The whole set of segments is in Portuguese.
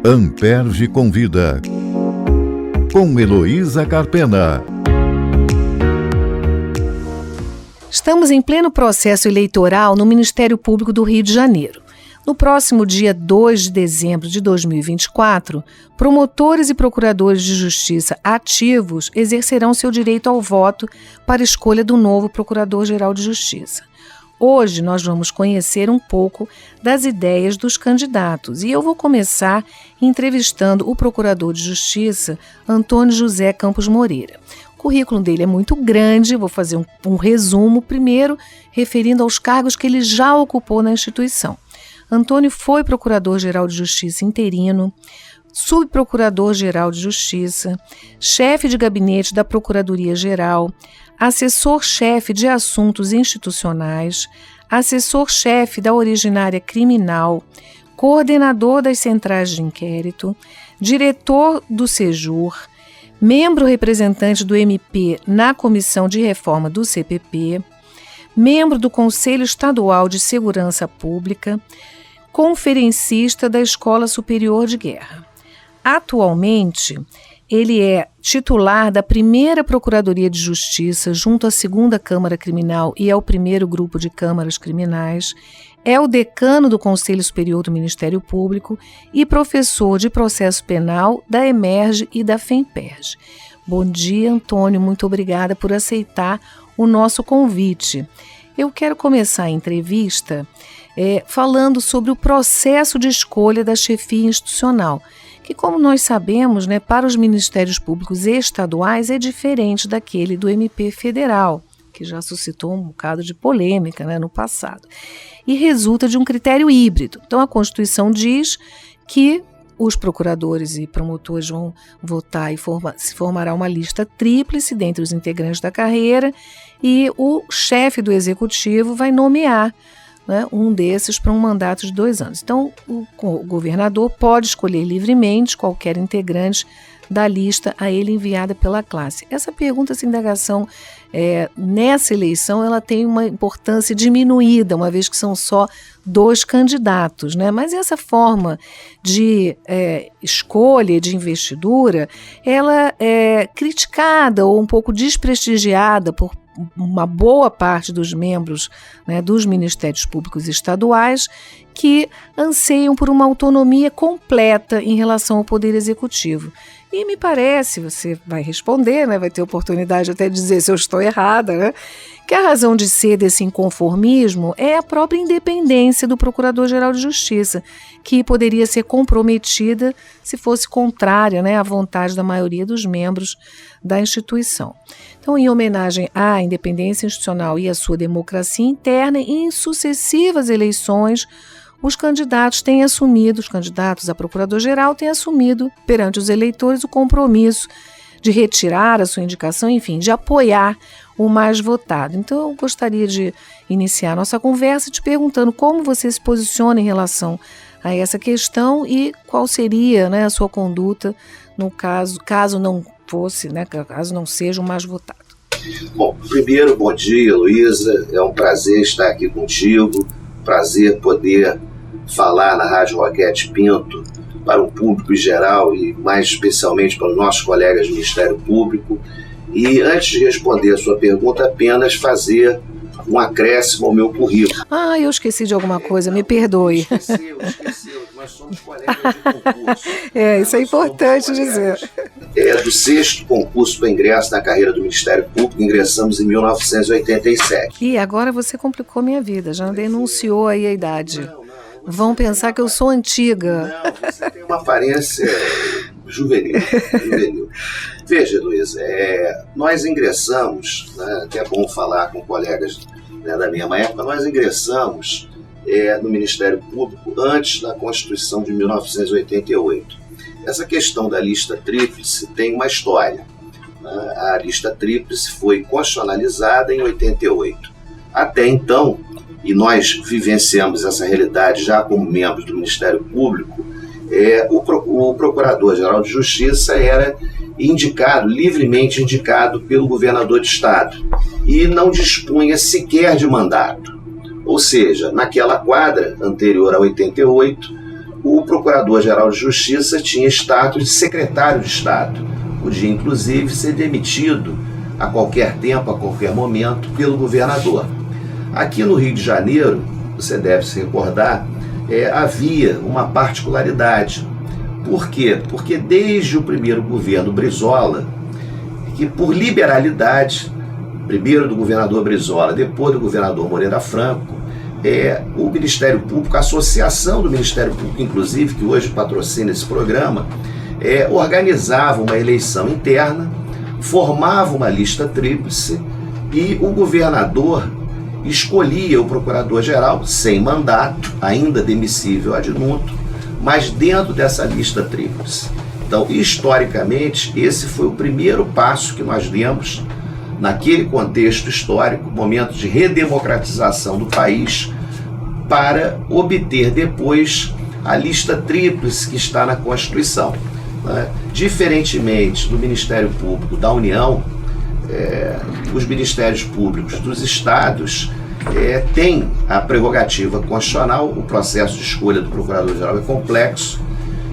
Amperge Convida, com Heloísa Carpena. Estamos em pleno processo eleitoral no Ministério Público do Rio de Janeiro. No próximo dia 2 de dezembro de 2024, promotores e procuradores de justiça ativos exercerão seu direito ao voto para a escolha do novo Procurador-Geral de Justiça. Hoje nós vamos conhecer um pouco das ideias dos candidatos e eu vou começar entrevistando o Procurador de Justiça, Antônio José Campos Moreira. O currículo dele é muito grande, vou fazer um resumo primeiro, referindo aos cargos que ele já ocupou na instituição. Antônio foi Procurador-Geral de Justiça interino, Subprocurador-Geral de Justiça, chefe de gabinete da Procuradoria-Geral, assessor-chefe de assuntos institucionais, assessor-chefe da originária criminal, coordenador das centrais de inquérito, diretor do SEJUR, membro representante do MP na Comissão de Reforma do CPP, membro do Conselho Estadual de Segurança Pública, conferencista da Escola Superior de Guerra. Atualmente, ele é titular da primeira Procuradoria de Justiça junto à segunda Câmara Criminal e ao primeiro grupo de câmaras criminais, é o decano do Conselho Superior do Ministério Público e professor de processo penal da EMERGE e da FEMPERGE. Bom dia, Antônio, muito obrigada por aceitar o nosso convite. Eu quero começar a entrevista falando sobre o processo de escolha da chefia institucional, que, como nós sabemos, para os ministérios públicos estaduais é diferente daquele do MP federal, que já suscitou um bocado de polêmica no passado, e resulta de um critério híbrido. Então, a Constituição diz que os procuradores e promotores vão votar e se formará uma lista tríplice dentre os integrantes da carreira e o chefe do executivo vai nomear um desses para um mandato de 2 anos. Então, o governador pode escolher livremente qualquer integrante da lista a ele enviada pela classe. Essa pergunta, essa indagação, nessa eleição, ela tem uma importância diminuída, uma vez que são só 2 candidatos, Mas essa forma de escolha, de investidura, ela é criticada ou um pouco desprestigiada por uma boa parte dos membros dos ministérios públicos estaduais que anseiam por uma autonomia completa em relação ao poder executivo. E me parece, você vai responder, vai ter oportunidade até de dizer se eu estou errada, que a razão de ser desse inconformismo é a própria independência do Procurador-Geral de Justiça, que poderia ser comprometida se fosse contrária à vontade da maioria dos membros da instituição. Então, em homenagem à independência institucional e à sua democracia interna, em sucessivas eleições, os candidatos a Procurador-Geral têm assumido perante os eleitores o compromisso de retirar a sua indicação, enfim, de apoiar o mais votado. Então, eu gostaria de iniciar nossa conversa te perguntando como você se posiciona em relação a essa questão e qual seria a sua conduta no caso não fosse, caso não seja o mais votado. Bom, primeiro, bom dia, Heloísa, é um prazer estar aqui contigo, prazer poder falar na Rádio Roquete Pinto para o público em geral e mais especialmente para os nossos colegas do Ministério Público. E antes de responder a sua pergunta, apenas fazer um acréscimo ao meu currículo. Eu esqueci de alguma coisa, me perdoe. Esqueceu, nós somos colegas de concurso. Isso é importante dizer. Do 6º concurso para ingresso na carreira do Ministério Público, ingressamos em 1987. E agora você complicou minha vida, já denunciou aí a idade. Vão pensar que eu sou antiga. Não, você tem uma aparência juvenil. Veja, Luiz, nós ingressamos, até é bom falar com colegas da mesma época, nós ingressamos no Ministério Público antes da Constituição de 1988. Essa questão da lista tríplice tem uma história. A lista tríplice foi constitucionalizada em 88. Até então, e nós vivenciamos essa realidade já como membros do Ministério Público, o Procurador-Geral de Justiça era livremente indicado pelo governador de Estado e não dispunha sequer de mandato. Ou seja, naquela quadra anterior a 88, o Procurador-Geral de Justiça tinha status de secretário de Estado. Podia, inclusive, ser demitido a qualquer tempo, a qualquer momento, pelo governador. Aqui no Rio de Janeiro, você deve se recordar, havia uma particularidade. Por quê? Porque desde o primeiro governo Brizola, que por liberalidade, primeiro do governador Brizola, depois do governador Moreira Franco, o Ministério Público, a associação do Ministério Público, inclusive, que hoje patrocina esse programa, organizava uma eleição interna, formava uma lista tríplice e o governador escolhia o procurador-geral sem mandato, ainda demissível ad nutum, mas dentro dessa lista tríplice. Então, historicamente, esse foi o primeiro passo que nós demos naquele contexto histórico, momento de redemocratização do país, para obter depois a lista tríplice que está na Constituição. Diferentemente do Ministério Público da União, os Ministérios Públicos dos Estados têm a prerrogativa constitucional, o processo de escolha do Procurador-Geral é complexo,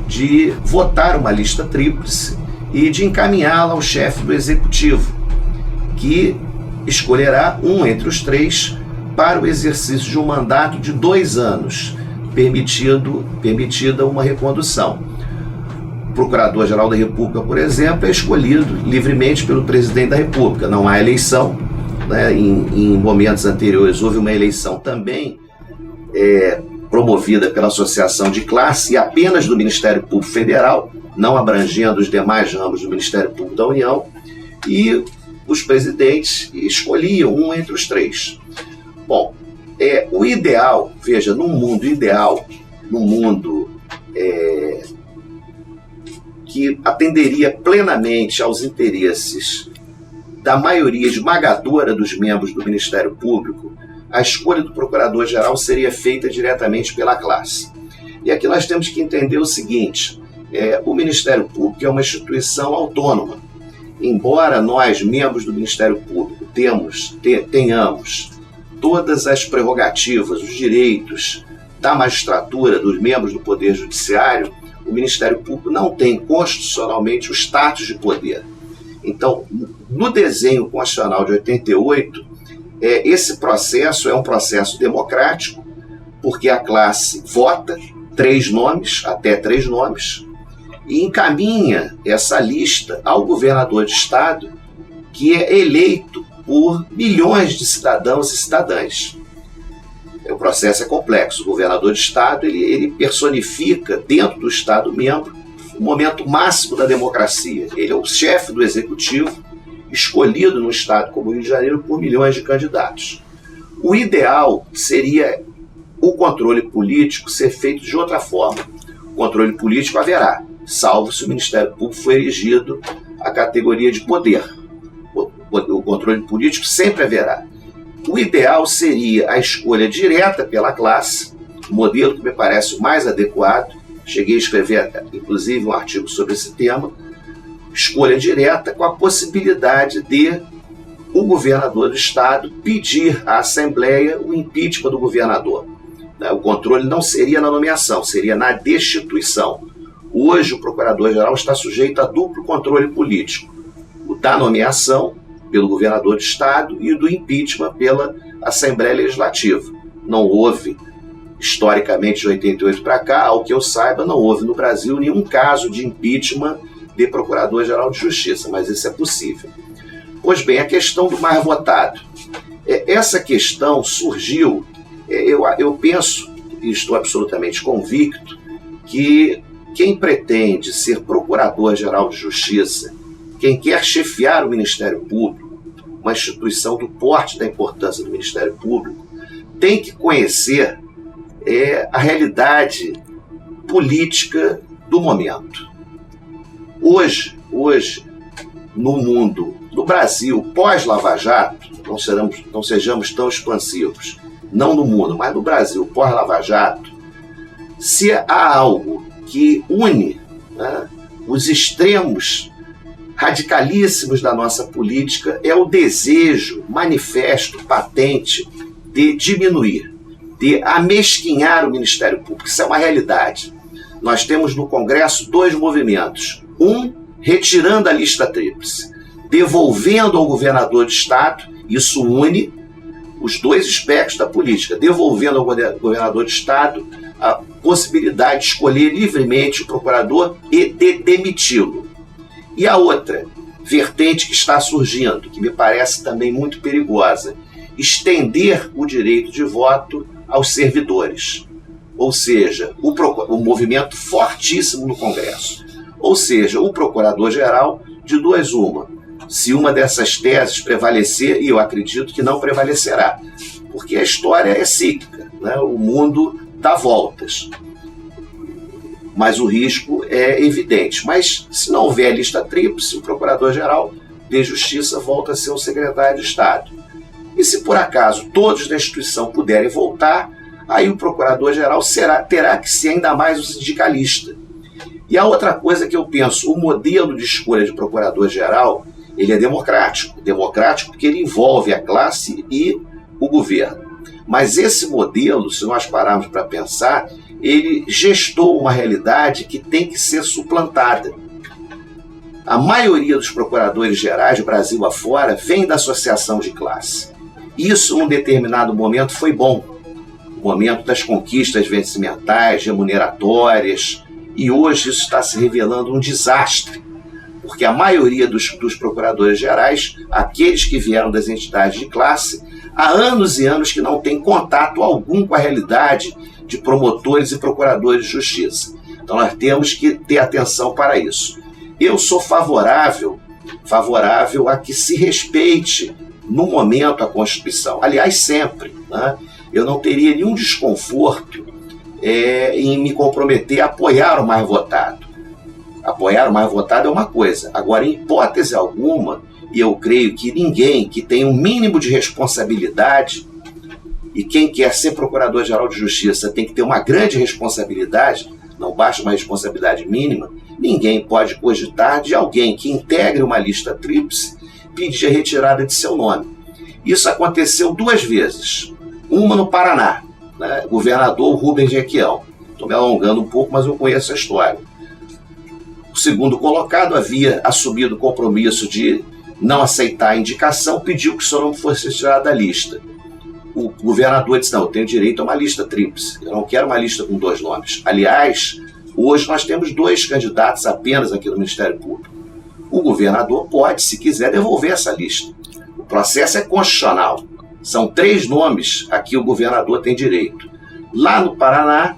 de votar uma lista tríplice e de encaminhá-la ao chefe do Executivo, que escolherá um entre os três para o exercício de um mandato de 2 anos, permitida uma recondução. O Procurador-Geral da República, por exemplo, é escolhido livremente pelo Presidente da República. Não há eleição, né? Em momentos anteriores houve uma eleição também promovida pela Associação de Classe e apenas do Ministério Público Federal, não abrangendo os demais ramos do Ministério Público da União, e os presidentes escolhiam um entre os 3. Bom, o ideal, veja, num mundo ideal, num mundo que atenderia plenamente aos interesses da maioria esmagadora dos membros do Ministério Público, a escolha do Procurador-Geral seria feita diretamente pela classe. E aqui nós temos que entender o seguinte, o Ministério Público é uma instituição autônoma. Embora nós, membros do Ministério Público, tenhamos todas as prerrogativas, os direitos da magistratura, dos membros do Poder Judiciário, o Ministério Público não tem constitucionalmente o status de poder. Então, no desenho constitucional de 88, esse processo é um processo democrático, porque a classe vota 3 nomes, até 3 nomes, e encaminha essa lista ao governador de Estado, que é eleito por milhões de cidadãos e cidadãs. O processo é complexo. O governador de Estado ele personifica dentro do Estado membro o momento máximo da democracia. Ele é o chefe do Executivo, escolhido no Estado como o Rio de Janeiro por milhões de candidatos. O ideal seria o controle político ser feito de outra forma. O controle político haverá, salvo se o Ministério Público for erigido à categoria de poder. O controle político sempre haverá. O ideal seria a escolha direta pela classe, o modelo que me parece o mais adequado. Cheguei a escrever, inclusive, um artigo sobre esse tema. Escolha direta com a possibilidade de o governador do Estado pedir à Assembleia o impeachment do governador. O controle não seria na nomeação, seria na destituição. Hoje, o Procurador-Geral está sujeito a duplo controle político. O da nomeação pelo governador do Estado e o do impeachment pela Assembleia Legislativa. Não houve, historicamente, de 88 para cá, ao que eu saiba, não houve no Brasil nenhum caso de impeachment de Procurador-Geral de Justiça, mas isso é possível. Pois bem, a questão do mais votado. Essa questão surgiu, eu penso, e estou absolutamente convicto, que quem pretende ser Procurador-Geral de Justiça, quem quer chefiar o Ministério Público, uma instituição do porte da importância do Ministério Público, tem que conhecer a realidade política do momento. Hoje, no mundo, no Brasil, pós-Lava Jato, não sejamos tão expansivos, não no mundo, mas no Brasil, pós-Lava Jato, se há algo que une, né, os extremos radicalíssimos da nossa política, é o desejo manifesto, patente, de diminuir, de amesquinhar o Ministério Público. Isso é uma realidade. nós temos no Congresso 2 movimentos. Um, retirando a lista tríplice, devolvendo ao governador de estado, isso une os dois espectros da política, devolvendo ao governador de estado a possibilidade de escolher livremente o procurador e de demiti-lo. E a outra vertente que está surgindo, que me parece também muito perigosa, estender o direito de voto aos servidores. Ou seja, um movimento fortíssimo no Congresso. Ou seja, o procurador-geral, de duas uma. Se uma dessas teses prevalecer, e eu acredito que não prevalecerá, porque a história é cíclica, né? O mundo dá voltas. Mas o risco é evidente. Mas se não houver lista tríplice, o Procurador-Geral de Justiça volta a ser o secretário de Estado. E se por acaso todos da instituição puderem voltar, aí o Procurador-Geral terá que ser ainda mais o sindicalista. E a outra coisa que eu penso, o modelo de escolha de Procurador-Geral, ele é democrático. Democrático porque ele envolve a classe e o governo. Mas esse modelo, se nós pararmos para pensar, ele gestou uma realidade que tem que ser suplantada. A maioria dos procuradores gerais, do Brasil afora, vem da associação de classe. Isso, num determinado momento, foi bom. O momento das conquistas vencimentais, remuneratórias, e hoje isso está se revelando um desastre, porque a maioria dos procuradores gerais, aqueles que vieram das entidades de classe, há anos e anos que não têm contato algum com a realidade de promotores e procuradores de justiça. Então nós temos que ter atenção para isso. Eu sou favorável a que se respeite no momento a Constituição. Aliás, sempre, né? Eu não teria nenhum desconforto em me comprometer a apoiar o mais votado. Apoiar o mais votado é uma coisa. Agora, em hipótese alguma, e eu creio que ninguém que tem um mínimo de responsabilidade, e quem quer ser Procurador-Geral de Justiça tem que ter uma grande responsabilidade, não basta uma responsabilidade mínima, ninguém pode cogitar de alguém que integre uma lista tríplice pedir a retirada de seu nome. Isso aconteceu 2 vezes. Uma no Paraná, né? Governador Rubens Requião. Estou me alongando um pouco, mas eu conheço a história. O segundo colocado havia assumido o compromisso de não aceitar a indicação, pediu que o seu nome fosse retirado da lista. O governador disse, não, eu tenho direito a uma lista tríplice, eu não quero uma lista com 2 nomes. Aliás, hoje nós temos 2 candidatos apenas aqui no Ministério Público. O governador pode, se quiser, devolver essa lista. O processo é constitucional. São 3 nomes a que o governador tem direito. Lá no Paraná,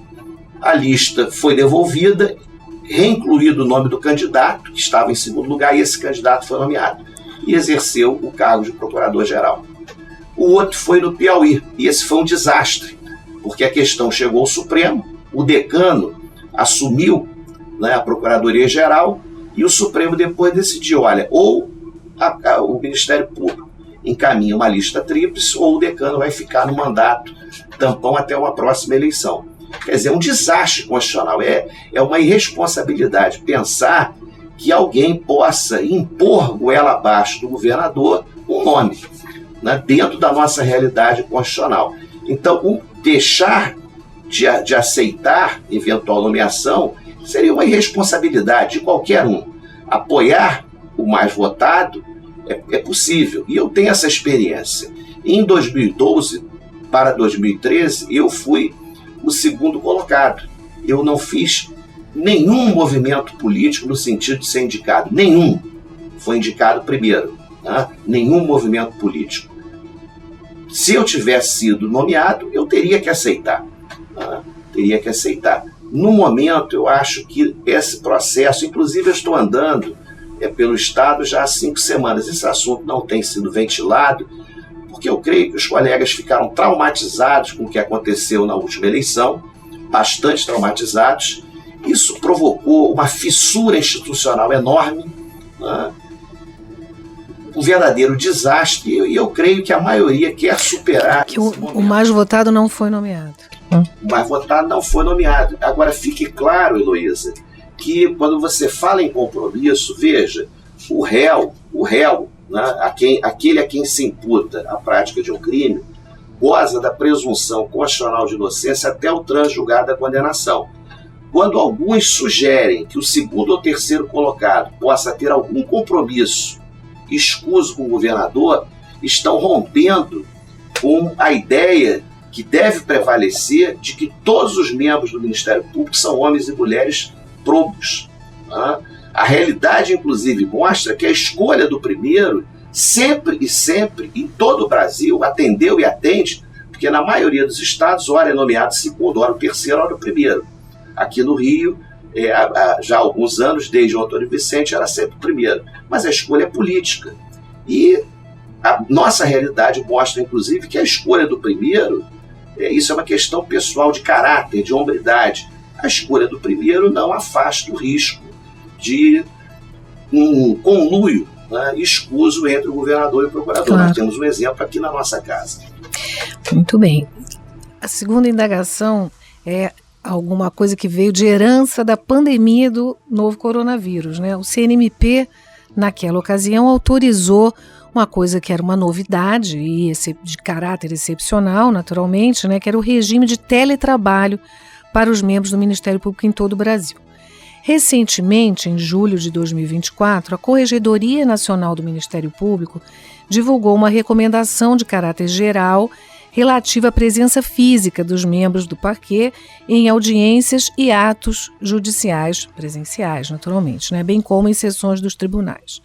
a lista foi devolvida, reincluído o nome do candidato, que estava em segundo lugar, e esse candidato foi nomeado e exerceu o cargo de procurador-geral. O outro foi no Piauí, e esse foi um desastre, porque a questão chegou ao Supremo, o decano assumiu, né, a Procuradoria-Geral, e o Supremo depois decidiu, olha, ou o Ministério Público encaminha uma lista tríplice, ou o decano vai ficar no mandato tampão até uma próxima eleição. Quer dizer, é um desastre constitucional, é uma irresponsabilidade pensar que alguém possa impor goela abaixo do governador um nome, né, dentro da nossa realidade constitucional. Então, o deixar de aceitar eventual nomeação seria uma irresponsabilidade de qualquer um. Apoiar o mais votado é possível, e eu tenho essa experiência. Em 2012 para 2013, eu fui o segundo colocado. Eu não fiz nenhum movimento político no sentido de ser indicado. Nenhum. Foi indicado primeiro. Né? Nenhum movimento político. Se eu tivesse sido nomeado, eu teria que aceitar. Né? Teria que aceitar. No momento, eu acho que esse processo, inclusive eu estou andando pelo Estado já há 5 semanas. Esse assunto não tem sido ventilado, porque eu creio que os colegas ficaram traumatizados com o que aconteceu na última eleição, bastante traumatizados. Isso provocou uma fissura institucional enorme, né? Um verdadeiro desastre, e eu creio que a maioria quer superar. Que o mais votado não foi nomeado. O mais votado não foi nomeado. Agora, fique claro, Heloísa, que quando você fala em compromisso, veja, o réu, né, aquele a quem se imputa a prática de um crime, goza da presunção constitucional de inocência até o transjulgado da condenação. quando alguns sugerem que o segundo ou terceiro colocado possa ter algum compromisso escuso com o governador, estão rompendo com a ideia que deve prevalecer de que todos os membros do Ministério Público são homens e mulheres próbos. A realidade, inclusive, mostra que a escolha do primeiro sempre, em todo o Brasil, atendeu e atende, porque na maioria dos estados, ora é nomeado segundo, ora o terceiro, ora o primeiro. Aqui no Rio, já há alguns anos, desde o Antônio Vicente, era sempre o primeiro. Mas a escolha é política. E a nossa realidade mostra, inclusive, que a escolha do primeiro, isso é uma questão pessoal de caráter, de hombridade. A escolha do primeiro não afasta o risco de um conluio, né, escuso entre o governador e o procurador. Claro. Nós temos um exemplo aqui na nossa casa. Muito bem. A segunda indagação é alguma coisa que veio de herança da pandemia do novo coronavírus, né? O CNMP, naquela ocasião, autorizou uma coisa que era uma novidade e de caráter excepcional, naturalmente, né? Que era o regime de teletrabalho para os membros do Ministério Público em todo o Brasil. Recentemente, em julho de 2024, a Corregedoria Nacional do Ministério Público divulgou uma recomendação de caráter geral relativa à presença física dos membros do parquê em audiências e atos judiciais presenciais, naturalmente, né, bem como em sessões dos tribunais.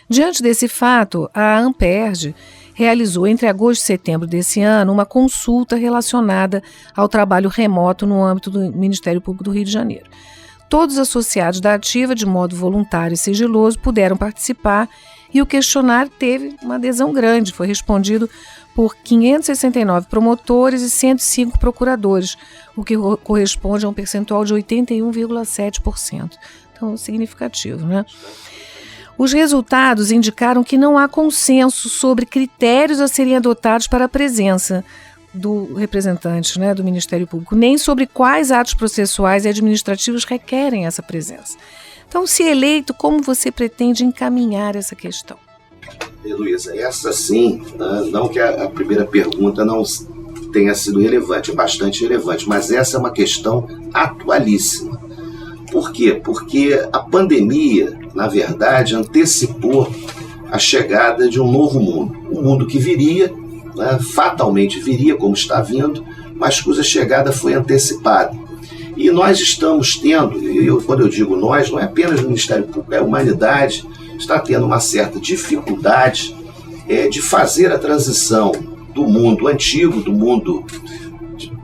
Diante desse fato, a ANPERJ realizou entre agosto e setembro desse ano uma consulta relacionada ao trabalho remoto no âmbito do Ministério Público do Rio de Janeiro. Todos os associados da ativa, de modo voluntário e sigiloso, puderam participar e o questionário teve uma adesão grande, foi respondido por 569 promotores e 105 procuradores, o que corresponde a um percentual de 81,7%. Então, significativo, né? Os resultados indicaram que não há consenso sobre critérios a serem adotados para a presença do representante, né, do Ministério Público, nem sobre quais atos processuais e administrativos requerem essa presença. Então, se eleito, como você pretende encaminhar essa questão? Heloísa, essa sim, não que a primeira pergunta não tenha sido relevante, é bastante relevante, mas essa é uma questão atualíssima. Por quê? Porque a pandemia, na verdade, antecipou a chegada de um novo mundo. Um mundo que viria, né, fatalmente viria, como está vindo, mas cuja chegada foi antecipada. E nós estamos tendo, quando eu digo nós, não é apenas o Ministério Público, é a humanidade, está tendo uma certa dificuldade de fazer a transição do mundo antigo, do mundo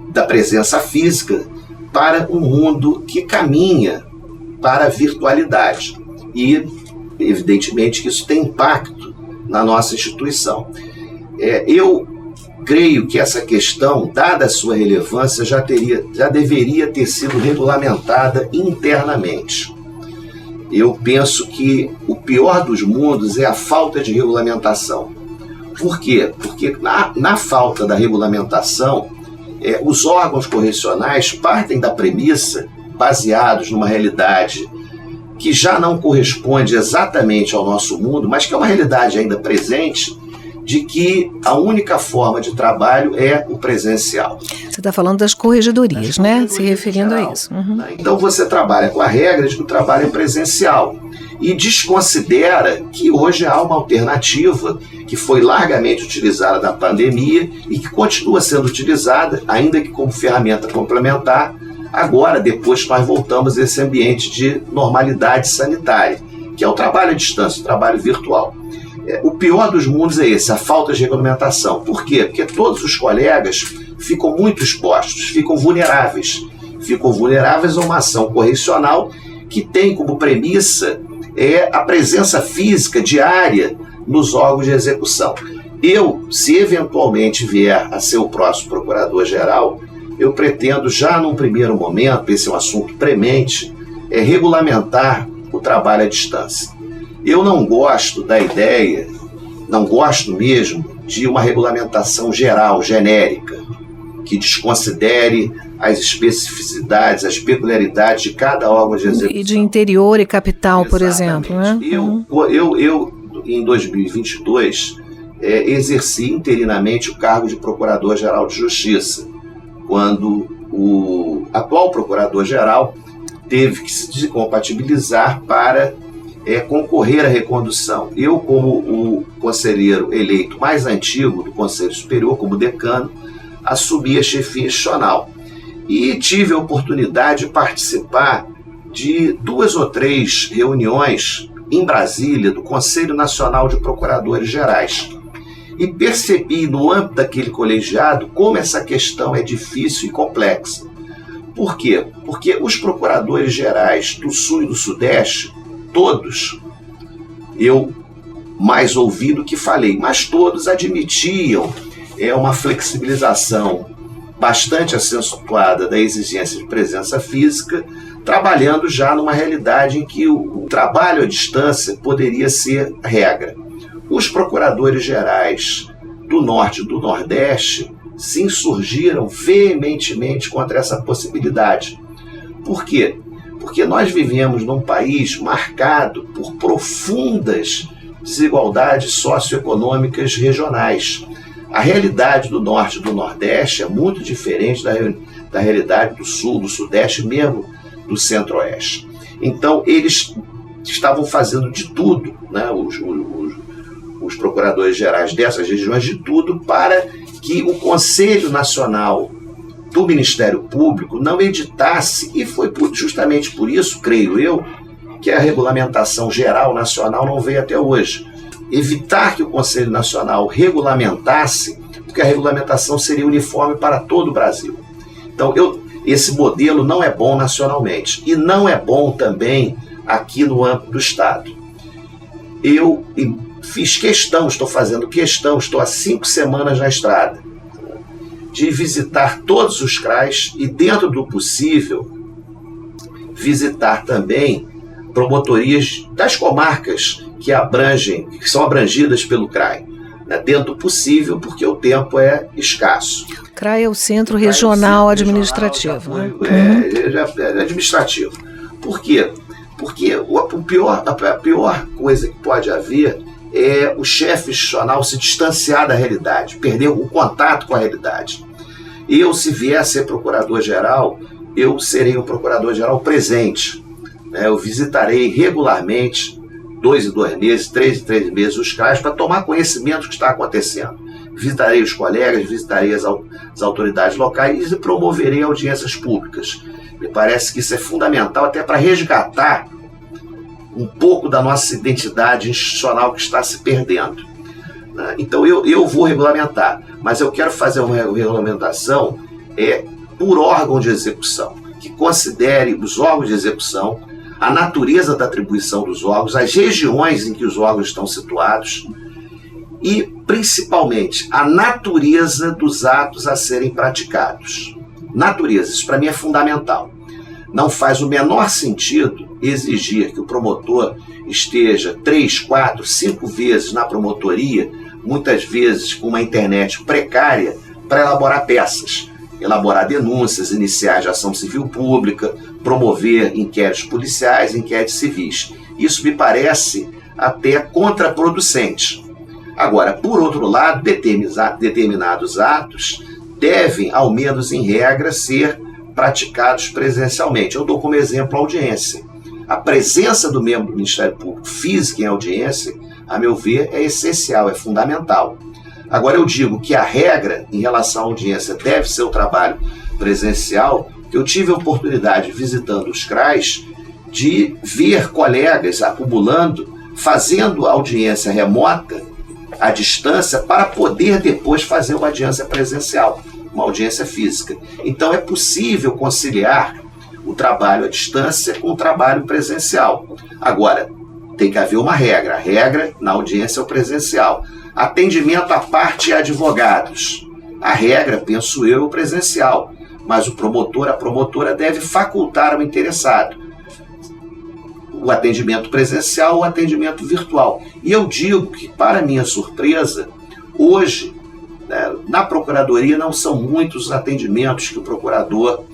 da presença física, para um mundo que caminha para a virtualidade. E, evidentemente, que isso tem impacto na nossa instituição. Eu creio que essa questão, dada a sua relevância, já deveria ter sido regulamentada internamente. Eu penso que o pior dos mundos é a falta de regulamentação. Por quê? Porque na falta da regulamentação, os órgãos correcionais partem da premissa, baseados numa realidade que já não corresponde exatamente ao nosso mundo, mas que é uma realidade ainda presente, de que a única forma de trabalho é o presencial. Você está falando das corregedorias, né? Se referindo a isso. Uhum. Então você trabalha com a regra de que o trabalho é presencial e desconsidera que hoje há uma alternativa que foi largamente utilizada na pandemia e que continua sendo utilizada, ainda que como ferramenta complementar, agora, depois que nós voltamos a esse ambiente de normalidade sanitária, que é o trabalho à distância, o trabalho virtual. O pior dos mundos é esse, a falta de regulamentação. Por quê? Porque todos os colegas ficam muito expostos, ficam vulneráveis a uma ação correcional que tem como premissa a presença física diária nos órgãos de execução. Se eventualmente vier a ser o próximo procurador-geral, eu pretendo já num primeiro momento, esse é um assunto premente, regulamentar o trabalho à distância. Eu não gosto da ideia, não gosto mesmo de uma regulamentação geral, genérica, que desconsidere as especificidades, as peculiaridades de cada órgão de execução. E de interior e capital, por exemplo, né? Eu em 2022, exerci interinamente o cargo de Procurador-Geral de Justiça, quando o atual Procurador-Geral teve que se descompatibilizar para concorrer à recondução. Eu, como o conselheiro eleito mais antigo do Conselho Superior, como decano, assumi a chefia institucional e tive a oportunidade de participar de 2 ou 3 reuniões em Brasília do Conselho Nacional de Procuradores Gerais e percebi no âmbito daquele colegiado como essa questão é difícil e complexa. Por quê? Porque os procuradores gerais do Sul e do Sudeste, todos, eu mais ouvi do que falei, mas todos admitiam uma flexibilização bastante acentuada da exigência de presença física, trabalhando já numa realidade em que o trabalho à distância poderia ser regra. Os procuradores gerais do Norte e do Nordeste se insurgiram veementemente contra essa possibilidade. Por quê? Porque nós vivemos num país marcado por profundas desigualdades socioeconômicas regionais. A realidade do Norte e do Nordeste é muito diferente da realidade do Sul, do Sudeste, mesmo do Centro-Oeste. Então, eles estavam fazendo de tudo, né, os procuradores gerais dessas regiões, de tudo para que o Conselho Nacional do Ministério Público não editasse, e foi justamente por isso, creio eu, que a regulamentação geral nacional não veio até hoje. Evitar que o Conselho Nacional regulamentasse, porque a regulamentação seria uniforme para todo o Brasil. Então, esse modelo não é bom nacionalmente, e não é bom também aqui no âmbito do Estado. Eu fiz questão, estou fazendo questão, estou há 5 semanas na estrada, de visitar todos os CRAs e, dentro do possível, visitar também promotorias das comarcas que são abrangidas pelo CRAI, né, dentro do possível, porque o tempo é escasso. O CRAI é o Centro Regional Administrativo. É administrativo. Por quê? Porque a pior coisa que pode haver é o chefe institucional se distanciar da realidade, perder o contato com a realidade. Se vier a ser procurador-geral, eu serei um procurador-geral presente. Eu visitarei regularmente, 2 em 2 meses, 3 em 3 meses, os CRAs para tomar conhecimento do que está acontecendo. Visitarei os colegas, visitarei as autoridades locais e promoverei audiências públicas. Me parece que isso é fundamental até para resgatar um pouco da nossa identidade institucional que está se perdendo. Então eu vou regulamentar, mas eu quero fazer uma regulamentação por órgão de execução, que considere os órgãos de execução, a natureza da atribuição dos órgãos, as regiões em que os órgãos estão situados e, principalmente, a natureza dos atos a serem praticados. Natureza, isso para mim é fundamental. Não faz o menor sentido exigir que o promotor esteja 3, 4, 5 vezes na promotoria, muitas vezes com uma internet precária, para elaborar peças, elaborar denúncias iniciais de ação civil pública, promover inquéritos policiais, inquéritos civis. Isso me parece até contraproducente. Agora, por outro lado, determinados atos devem, ao menos em regra, ser praticados presencialmente. Eu dou como exemplo a audiência. A presença do membro do Ministério Público física em audiência, a meu ver, é essencial, é fundamental. Agora eu digo que a regra em relação à audiência deve ser o trabalho presencial, que eu tive a oportunidade, visitando os CRAs, de ver colegas acumulando, fazendo audiência remota, à distância, para poder depois fazer uma audiência presencial, uma audiência física. Então é possível conciliar o trabalho à distância com o trabalho presencial. Agora, tem que haver uma regra. A regra na audiência é o presencial. Atendimento à parte e advogados. A regra, penso eu, é o presencial. Mas o promotor, a promotora deve facultar ao interessado o atendimento presencial ou o atendimento virtual. E eu digo que, para minha surpresa, hoje, na Procuradoria não são muitos os atendimentos que o procurador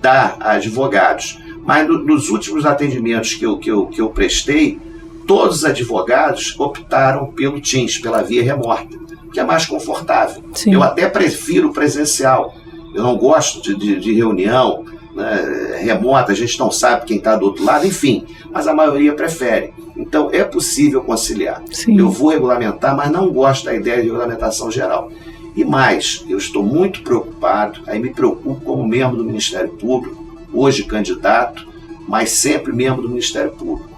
dá a advogados. Mas nos últimos atendimentos que eu prestei, todos os advogados optaram pelo Teams, pela via remota, que é mais confortável. Sim. Eu até prefiro presencial. Eu não gosto de reunião, né, remota, a gente não sabe quem está do outro lado, enfim, mas a maioria prefere. Então é possível conciliar. Sim. Eu vou regulamentar, mas não gosto da ideia de regulamentação geral. E mais, eu estou muito preocupado, aí me preocupo como membro do Ministério Público, hoje candidato, mas sempre membro do Ministério Público,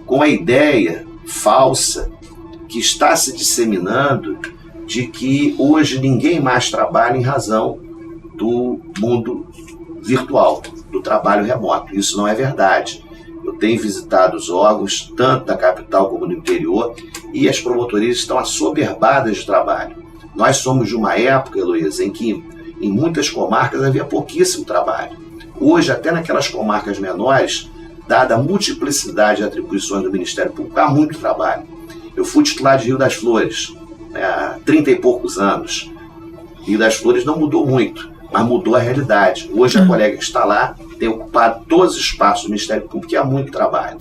com a ideia falsa que está se disseminando de que hoje ninguém mais trabalha em razão do mundo virtual, do trabalho remoto. Isso não é verdade. Eu tenho visitado os órgãos, tanto da capital como do interior, e as promotorias estão assoberbadas de trabalho. Nós somos de uma época, Heloísa, em que em muitas comarcas havia pouquíssimo trabalho. Hoje, até naquelas comarcas menores, dada a multiplicidade de atribuições do Ministério Público, há muito trabalho. Eu fui titular de Rio das Flores, há 30 e poucos anos. Rio das Flores não mudou muito, mas mudou a realidade. Hoje a colega que está lá tem ocupado todos os espaços do Ministério Público e há muito trabalho.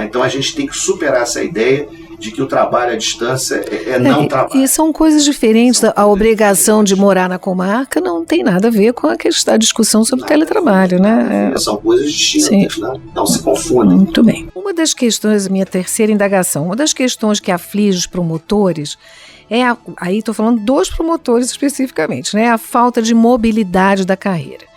Então a gente tem que superar essa ideia de que o trabalho à distância é não trabalho. E são coisas diferentes. A obrigação de morar na comarca não tem nada a ver com a discussão sobre teletrabalho, né? São coisas distintas, né? Não se confundem. Muito bem. Uma das questões, minha terceira indagação, uma das questões que aflige os promotores aí estou falando dos promotores especificamente, né? A falta de mobilidade da carreira.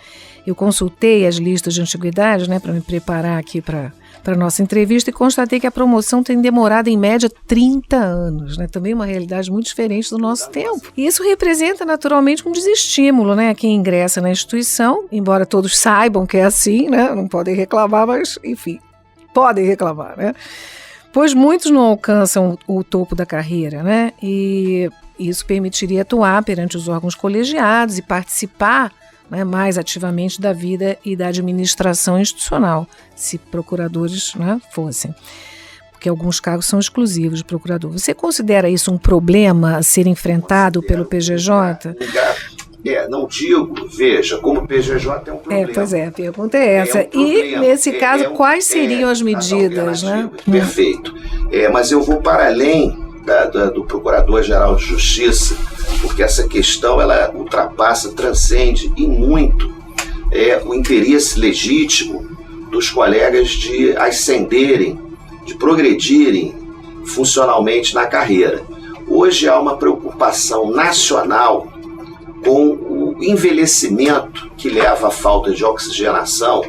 Eu consultei as listas de antiguidades, né, para me preparar aqui para a nossa entrevista e constatei que a promoção tem demorado em média 30 anos, né? Também uma realidade muito diferente do nosso tempo. E isso representa naturalmente um desestímulo, né, a quem ingressa na instituição, embora todos saibam que é assim, né? Não podem reclamar, mas enfim, podem reclamar, né? Pois muitos não alcançam o topo da carreira, né? E isso permitiria atuar perante os órgãos colegiados e participar, né, mais ativamente da vida e da administração institucional, se procuradores, né, fossem. Porque alguns cargos são exclusivos de procurador. Você considera isso um problema a ser enfrentado pelo PGJ? Não digo, veja, como o PGJ é um problema. Pois é, a pergunta é essa. E, nesse caso, quais seriam as medidas? Né? Perfeito. Mas eu vou para além do Procurador-Geral de Justiça, porque essa questão ela ultrapassa, transcende e muito o interesse legítimo dos colegas de ascenderem, de progredirem funcionalmente na carreira. Hoje há uma preocupação nacional com o envelhecimento que leva à falta de oxigenação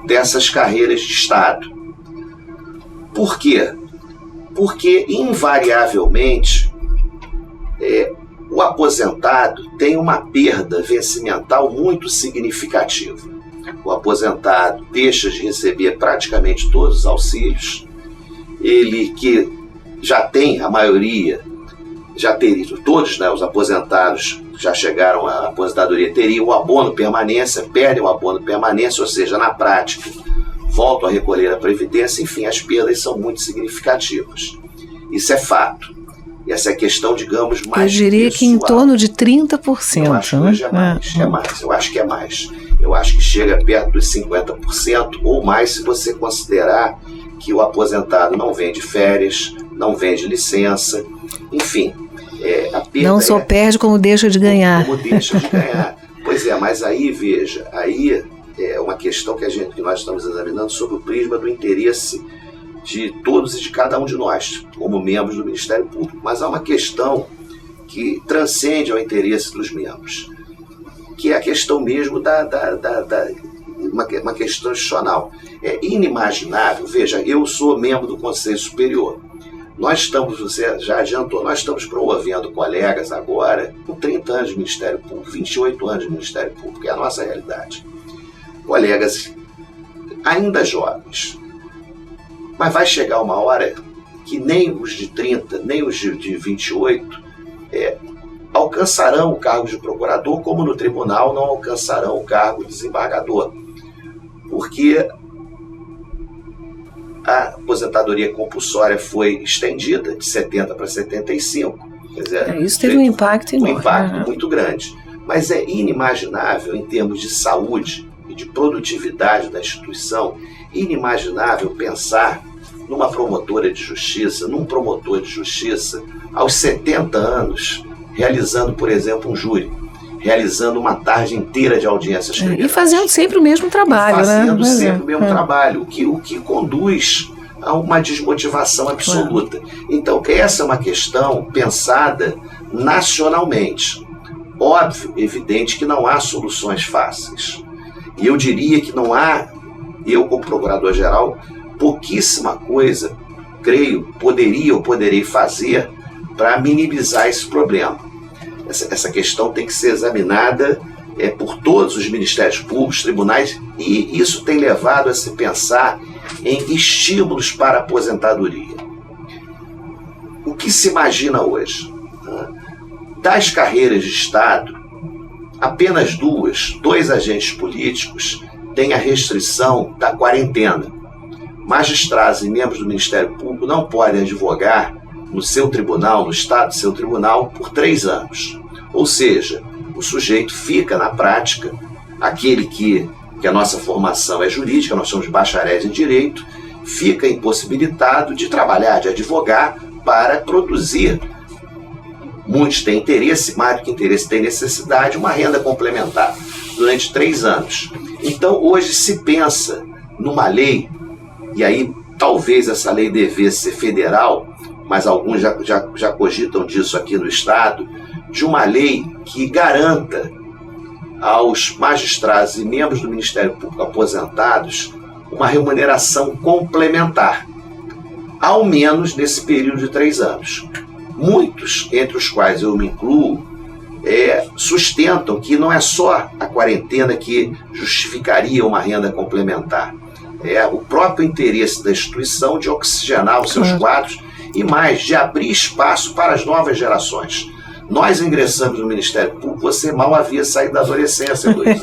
dessas carreiras de Estado. Por quê? Porque, invariavelmente, o aposentado tem uma perda vencimental muito significativa. O aposentado deixa de receber praticamente todos os auxílios. Ele que já tem, a maioria, já teria, todos, né, os aposentados já chegaram à aposentadoria, teriam o abono permanência, perdem o abono permanência, ou seja, na prática, voltam a recolher a previdência, enfim, as perdas são muito significativas. Isso é fato. E essa é a questão, digamos, mais eu diria que em torno de 30%. Eu acho que hoje é mais. Eu acho que é mais. Eu acho que chega perto dos 50% ou mais se você considerar que o aposentado não vem de férias, não vem de licença, enfim. A perda não só perde como deixa de ganhar. Como deixa de ganhar. Pois é, mas aí, veja, aí é uma questão que nós estamos examinando sob o prisma do interesse de todos e de cada um de nós, como membros do Ministério Público. Mas há uma questão que transcende ao interesse dos membros, que é a questão mesmo uma questão institucional. É inimaginável, veja, eu sou membro do Conselho Superior. Nós estamos, você já adiantou, nós estamos promovendo colegas agora com 30 anos de Ministério Público, 28 anos de Ministério Público, é a nossa realidade. Colegas ainda jovens. Mas vai chegar uma hora que nem os de 30, nem os de 28 alcançarão o cargo de procurador, como no tribunal não alcançarão o cargo de desembargador. Porque a aposentadoria compulsória foi estendida de 70 para 75. Quer dizer, isso teve um impacto enorme. Um impacto muito grande. Mas é inimaginável, em termos de saúde e de produtividade da instituição, inimaginável pensar numa promotora de justiça, num promotor de justiça, aos 70 anos, realizando, por exemplo, um júri, realizando uma tarde inteira de audiências criminais. E fazendo sempre o mesmo trabalho, fazendo sempre o mesmo trabalho, o que conduz a uma desmotivação absoluta. Então, essa é uma questão pensada nacionalmente. Óbvio, evidente que não há soluções fáceis. E eu diria que não há, eu como procurador-geral, pouquíssima coisa, creio, poderei fazer para minimizar esse problema. Essa questão tem que ser examinada por todos os ministérios públicos, tribunais, e isso tem levado a se pensar em estímulos para a aposentadoria. O que se imagina hoje? Das carreiras de Estado, apenas dois agentes políticos têm a restrição da quarentena. Magistrados e membros do Ministério Público não podem advogar no seu tribunal, no estado do seu tribunal, por 3 anos. Ou seja, o sujeito fica, na prática, aquele que a nossa formação é jurídica, nós somos bacharéis em direito, fica impossibilitado de trabalhar, de advogar para produzir. Muitos têm interesse, mais do que interesse, têm necessidade, uma renda complementar durante 3 anos. Então, hoje se pensa numa lei, e aí talvez essa lei devesse ser federal, mas alguns já cogitam disso aqui no Estado, de uma lei que garanta aos magistrados e membros do Ministério Público aposentados uma remuneração complementar, ao menos nesse período de 3 anos. Muitos, entre os quais eu me incluo, sustentam que não é só a quarentena que justificaria uma renda complementar. É o próprio interesse da instituição de oxigenar os seus quadros e mais, de abrir espaço para as novas gerações. Nós ingressamos no Ministério Público, você mal havia saído da adolescência, Luiz.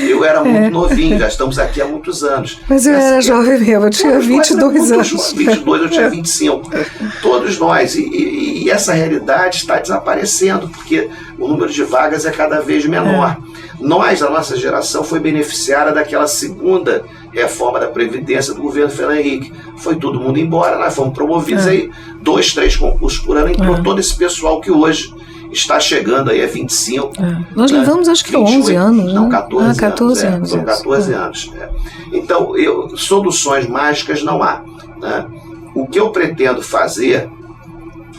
Eu era muito novinho, já estamos aqui há muitos anos. Mas eu era jovem mesmo, eu tinha 22 anos. 22, eu tinha 25. Todos nós. E essa realidade está desaparecendo, porque o número de vagas é cada vez menor. A nossa geração, foi beneficiária daquela segunda reforma da Previdência do governo Fernando Henrique. Foi todo mundo embora, nós fomos promovidos aí 2, 3 concursos por ano, entrou todo esse pessoal que hoje está chegando aí a 25. Nós levamos acho que 28, 11 anos. Não, 14 anos. São 14 anos. Então, soluções mágicas não há. O que eu pretendo fazer,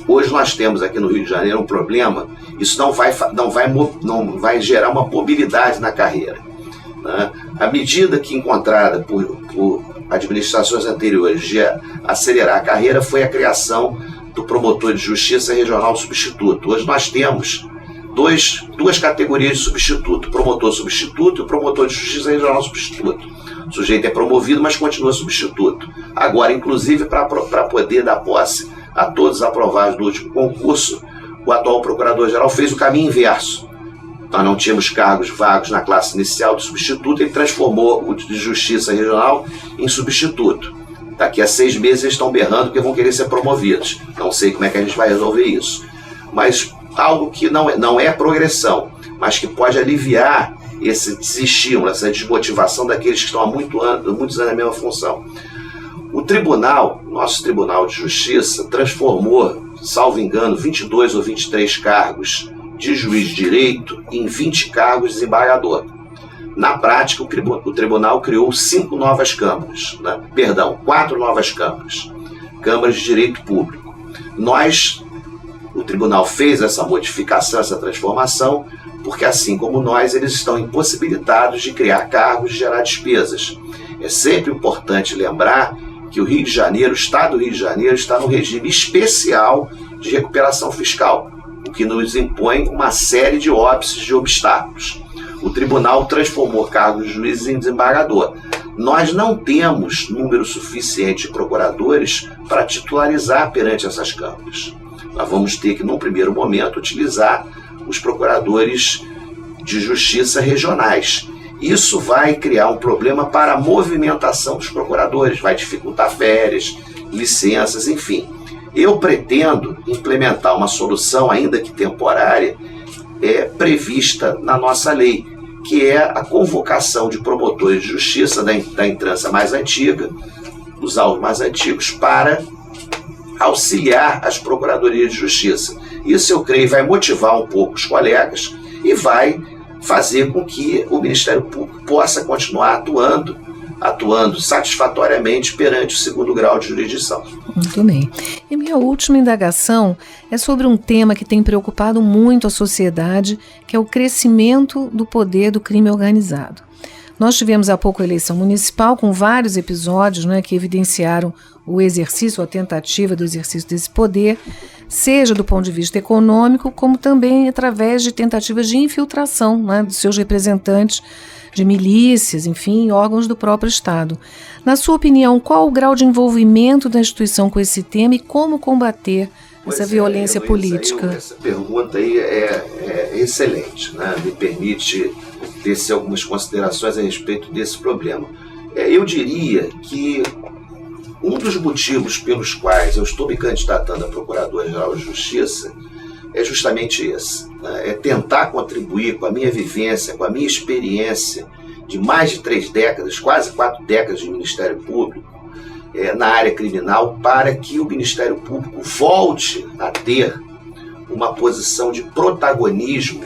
hoje nós temos aqui no Rio de Janeiro um problema, isso não vai gerar uma mobilidade na carreira. A medida que encontrada por administrações anteriores de acelerar a carreira foi a criação do promotor de justiça regional substituto. Hoje nós temos duas categorias de substituto, promotor substituto e o promotor de justiça regional substituto. O sujeito é promovido, mas continua substituto. Agora, inclusive, para poder dar posse a todos aprovados no último concurso, o atual procurador-geral fez o caminho inverso. Nós não tínhamos cargos vagos na classe inicial de substituto, ele transformou o de justiça regional em substituto. Daqui a 6 meses eles estão berrando porque vão querer ser promovidos. Não sei como é que a gente vai resolver isso. Mas algo que não é progressão, mas que pode aliviar esse desestímulo, essa desmotivação daqueles que estão há muitos anos na mesma função. O tribunal, nosso Tribunal de Justiça, transformou, salvo engano, 22 ou 23 cargos de juiz de direito em 20 cargos de desembargador. Na prática, o tribunal criou 5 novas câmaras, 4 novas câmaras, câmaras de direito público. O tribunal fez essa modificação, essa transformação, porque assim como nós, eles estão impossibilitados de criar cargos e gerar despesas. É sempre importante lembrar que o Rio de Janeiro, o Estado do Rio de Janeiro, está no regime especial de recuperação fiscal, o que nos impõe uma série de óbices, de obstáculos. O tribunal transformou cargos de juízes em desembargador. Nós não temos número suficiente de procuradores para titularizar perante essas câmaras. Nós vamos ter que, num primeiro momento, utilizar os procuradores de justiça regionais. Isso vai criar um problema para a movimentação dos procuradores, vai dificultar férias, licenças, enfim. Eu pretendo implementar uma solução, ainda que temporária, prevista na nossa lei, que é a convocação de promotores de justiça da entrância mais antiga, dos autos mais antigos, para auxiliar as procuradorias de justiça. Isso, eu creio, vai motivar um pouco os colegas e vai fazer com que o Ministério Público possa continuar atuando satisfatoriamente perante o segundo grau de jurisdição. Muito bem. E minha última indagação é sobre um tema que tem preocupado muito a sociedade, que é o crescimento do poder do crime organizado. Nós tivemos há pouco a eleição municipal com vários episódios, né, que evidenciaram o exercício, a tentativa do exercício desse poder, seja do ponto de vista econômico, como também através de tentativas de infiltração, né, dos seus representantes, de milícias, enfim, órgãos do próprio Estado. Na sua opinião, qual o grau de envolvimento da instituição com esse tema e como combater essa violência política? Essa pergunta aí é excelente, né? Me permite tecer algumas considerações a respeito desse problema. Eu diria que um dos motivos pelos quais eu estou me candidatando a Procurador-Geral de Justiça é justamente esse, né? É tentar contribuir com a minha vivência, com a minha experiência de mais de 3 décadas, quase 4 décadas de Ministério Público, na área criminal, para que o Ministério Público volte a ter uma posição de protagonismo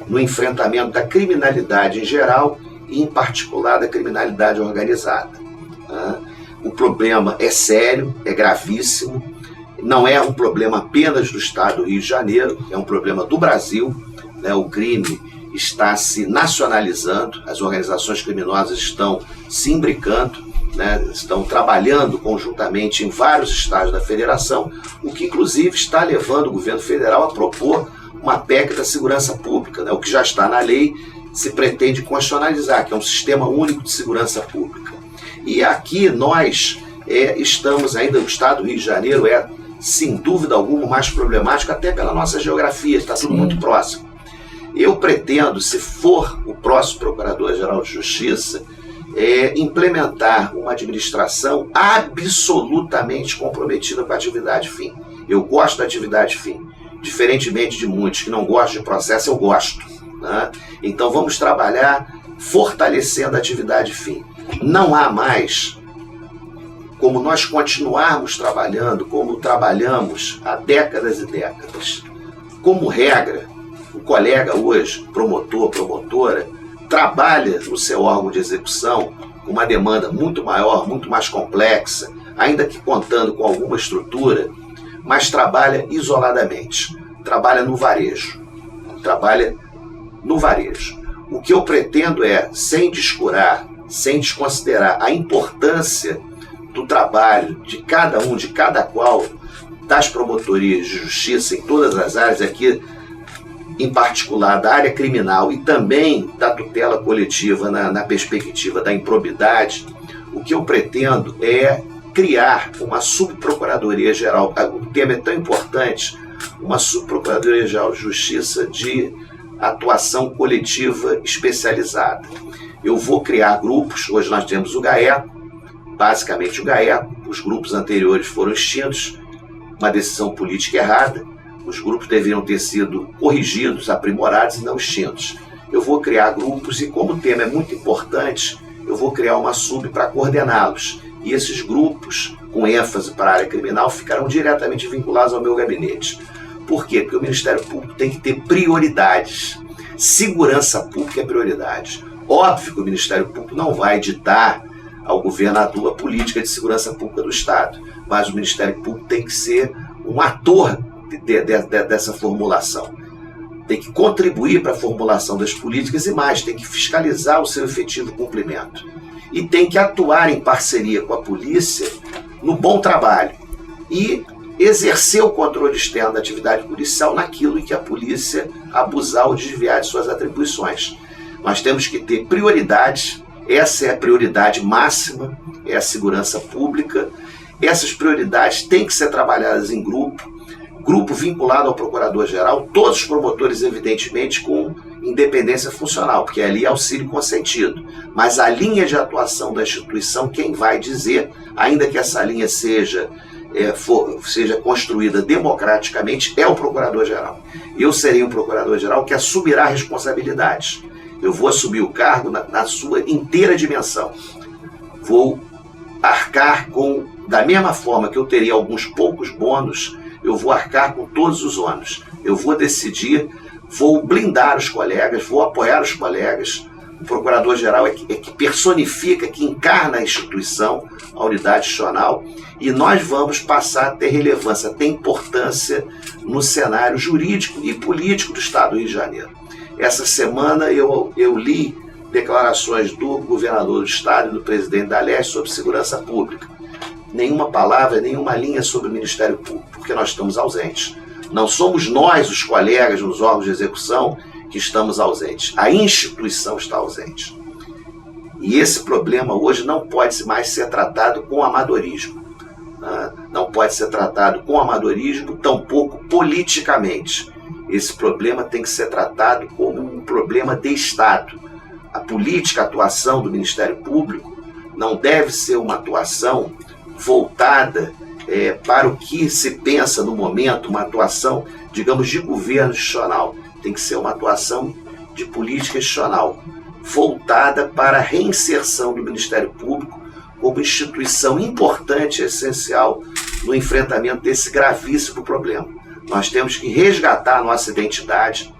no enfrentamento da criminalidade em geral e, em particular, da criminalidade organizada. O problema é sério, é gravíssimo, não é um problema apenas do Estado do Rio de Janeiro, é um problema do Brasil, né? O crime está se nacionalizando, as organizações criminosas estão se imbricando, né? Estão trabalhando conjuntamente em vários estados da federação, o que inclusive está levando o governo federal a propor uma PEC da segurança pública, né? O que já está na lei se pretende constitucionalizar, que é um sistema único de segurança pública. E aqui nós estamos ainda, o Estado do Rio de Janeiro é, sem dúvida alguma, mais problemático, até pela nossa geografia, está tudo muito próximo. Eu pretendo, se for o próximo Procurador-Geral de Justiça, implementar uma administração absolutamente comprometida com a atividade fim. Eu gosto da atividade fim. Diferentemente de muitos que não gostam de processo, eu gosto, né? Então vamos trabalhar fortalecendo a atividade fim. Não há mais como nós continuarmos trabalhando como trabalhamos há décadas e décadas. Como regra, o colega hoje, promotor, promotora, trabalha no seu órgão de execução com uma demanda muito maior, muito mais complexa, ainda que contando com alguma estrutura, mas trabalha isoladamente, trabalha no varejo. O que eu pretendo é, sem descurar, sem desconsiderar a importância do trabalho de cada um, de cada qual, das promotorias de justiça em todas as áreas, aqui em particular da área criminal e também da tutela coletiva na perspectiva da improbidade, o que eu pretendo é criar uma subprocuradoria-geral, o tema é tão importante, uma subprocuradoria-geral de justiça de atuação coletiva especializada. Eu vou criar grupos, hoje nós temos o GAECO, basicamente o GAECO, os grupos anteriores foram extintos, uma decisão política errada, os grupos deveriam ter sido corrigidos, aprimorados e não extintos. Eu vou criar grupos e, como o tema é muito importante, eu vou criar uma sub para coordená-los. E esses grupos, com ênfase para a área criminal, ficarão diretamente vinculados ao meu gabinete. Por quê? Porque o Ministério Público tem que ter prioridades. Segurança pública é prioridade. Óbvio que o Ministério Público não vai ditar ao governador a política de segurança pública do Estado, mas o Ministério Público tem que ser um ator dessa formulação. Tem que contribuir para a formulação das políticas e mais, tem que fiscalizar o seu efetivo cumprimento. E tem que atuar em parceria com a polícia no bom trabalho e exercer o controle externo da atividade policial naquilo em que a polícia abusar ou desviar de suas atribuições. Nós temos que ter prioridades, essa é a prioridade máxima, é a segurança pública. Essas prioridades têm que ser trabalhadas em grupo vinculado ao Procurador-Geral, todos os promotores, evidentemente, com independência funcional, porque ali é auxílio consentido. Mas a linha de atuação da instituição, quem vai dizer, ainda que essa linha seja construída democraticamente, é o Procurador-Geral. Eu serei um Procurador-Geral que assumirá responsabilidades. Eu vou assumir o cargo na sua inteira dimensão. Vou arcar da mesma forma que eu teria alguns poucos bônus, eu vou arcar com todos os ônus. Eu vou decidir vou blindar os colegas, vou apoiar os colegas. O procurador-geral é que personifica, que encarna a instituição, a unidade institucional, e nós vamos passar a ter relevância, ter importância no cenário jurídico e político do Estado do Rio de Janeiro. Essa semana eu li declarações do governador do Estado e do presidente da Leste sobre segurança pública. Nenhuma palavra, nenhuma linha sobre o Ministério Público, porque nós estamos ausentes. Não somos nós, os colegas nos órgãos de execução, que estamos ausentes. A instituição está ausente. E esse problema hoje não pode mais ser tratado com amadorismo. Não pode ser tratado com amadorismo, tampouco politicamente. Esse problema tem que ser tratado como um problema de Estado. A política, a atuação do Ministério Público não deve ser uma atuação voltada para o que se pensa no momento, uma atuação, digamos, de governo institucional. Tem que ser uma atuação de política institucional, voltada para a reinserção do Ministério Público como instituição importante e essencial no enfrentamento desse gravíssimo problema. Nós temos que resgatar a nossa identidade,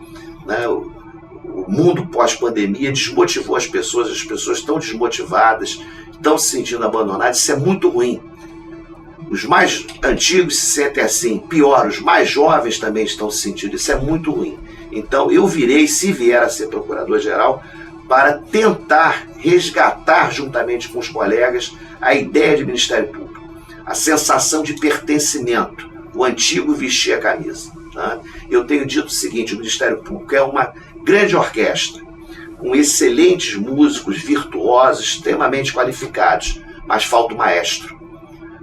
né? O mundo pós-pandemia desmotivou as pessoas estão desmotivadas, estão se sentindo abandonadas, isso é muito ruim. Os mais antigos se sentem assim, pior, os mais jovens também estão se sentindo, isso é muito ruim. Então eu virei, se vier a ser procurador-geral, para tentar resgatar juntamente com os colegas a ideia de Ministério Público, a sensação de pertencimento, o antigo vestir a camisa. Tá? Eu tenho dito o seguinte, o Ministério Público é uma grande orquestra, com excelentes músicos, virtuosos, extremamente qualificados, mas falta o maestro.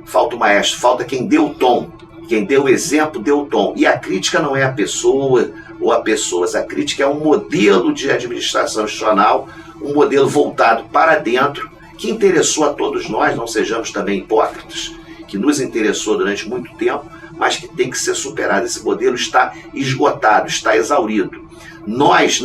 Falta o maestro, falta quem deu o tom, quem deu o exemplo, deu o tom. E a crítica não é a pessoa ou a pessoas, a crítica é um modelo de administração institucional, um modelo voltado para dentro, que interessou a todos nós, não sejamos também hipócritas, que nos interessou durante muito tempo, mas que tem que ser superado. Esse modelo está esgotado, está exaurido. Nós,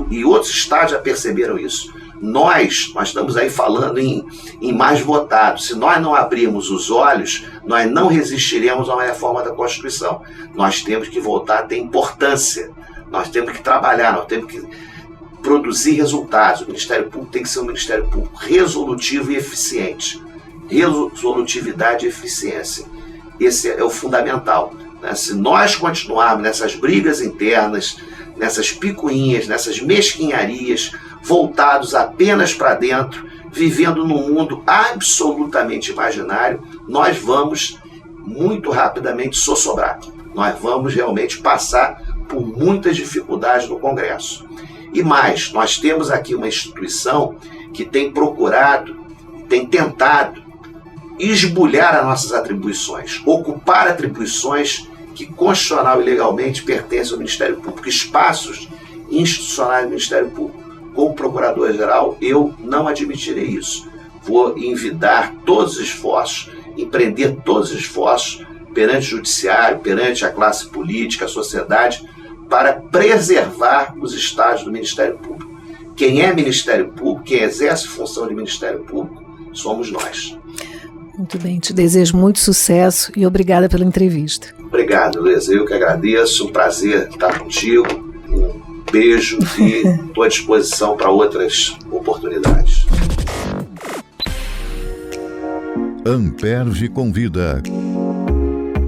e outros estados já perceberam isso, nós estamos aí falando em mais votados. Se nós não abrirmos os olhos, nós não resistiremos a uma reforma da Constituição. Nós temos que voltar a ter importância, nós temos que trabalhar, nós temos que produzir resultados. O Ministério Público tem que ser um Ministério Público resolutivo e eficiente. Resolutividade e eficiência. Esse é o fundamental. Né? Se nós continuarmos nessas brigas internas, nessas picuinhas, nessas mesquinharias, voltados apenas para dentro, vivendo num mundo absolutamente imaginário, nós vamos muito rapidamente sossobrar. Nós vamos realmente passar por muitas dificuldades no Congresso. E mais, nós temos aqui uma instituição que tem procurado, tem tentado esbulhar as nossas atribuições, ocupar atribuições que constitucional e legalmente pertencem ao Ministério Público, espaços institucionais do Ministério Público. Como procurador-geral, eu não admitirei isso. Vou envidar todos os esforços, empreender todos os esforços perante o judiciário, perante a classe política, a sociedade, para preservar os estágios do Ministério Público. Quem é Ministério Público, quem exerce função de Ministério Público, somos nós. Muito bem, te desejo muito sucesso e obrigada pela entrevista. Obrigado, Luiz. Eu que agradeço, um prazer estar contigo. Um beijo e estou à disposição para outras oportunidades. Amperge convida,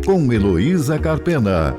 com Heloísa Carpena.